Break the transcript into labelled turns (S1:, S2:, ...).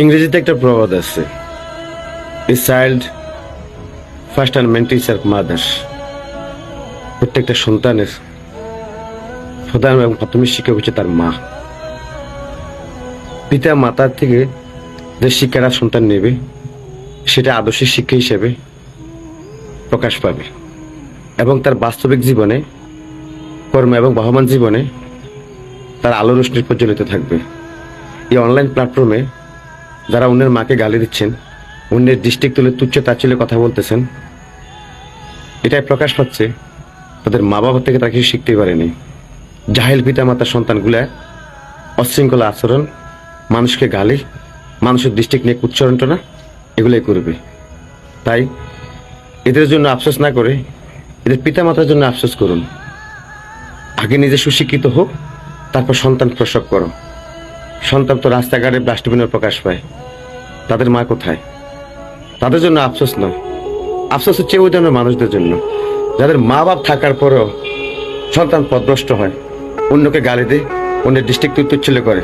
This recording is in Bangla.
S1: ইংরেজিতে একটা প্রবাদ আছে, a child first and main teacher mother. প্রত্যেকটা সন্তানের প্রধান এবং প্রাথমিক শিক্ষক হচ্ছে তার মা। পিতা মাতার থেকে যে শিক্ষাটা সন্তান নেবে সেটা আদর্শের শিক্ষা হিসেবে প্রকাশ পাবে এবং তার বাস্তবিক জীবনে, কর্ম এবং বহমান জীবনে তার আলো রোশনি প্রজ্বলিত থাকবে। এই অনলাইন প্ল্যাটফর্মে যারা অন্যের মাকে গালি দিচ্ছেন, অন্যের ডিস্ট্রিক্ট তুলে তুচ্ছ তাচ্ছিল্যে কথা বলতেছেন, এটাই প্রকাশ পাচ্ছে তাদের মা বাবা থেকে তারা কিছু শিখতেই পারেনি। জাহেল পিতা মাতার সন্তানগুলা অশৃঙ্খল আচরণ, মানুষকে গালি, মানুষের ডিস্ট্রিক্ট নিয়ে উচ্চারণটনা এগুলোই করবে। তাই এদের জন্য আফসোস না করে এদের পিতা মাতার জন্য আফসোস করুন। আগে নিজে সুশিক্ষিত হোক, তারপর সন্তান প্রসব করো। সন্তান তো রাস্তাঘাটে ডাস্টবিনের প্রকাশ পায়, তাদের মা কোথায়? তাদের জন্য আফসোস নয়, আফসোস হচ্ছে ওই ধরনের মানুষদের জন্য যাদের মা বাপ থাকার পরেও সন্তান পথভ্রষ্ট হয়, অন্যকে গালি দেয়, অন্যের ডিস্ট্রিক্ট তুচ্ছিল্য করে।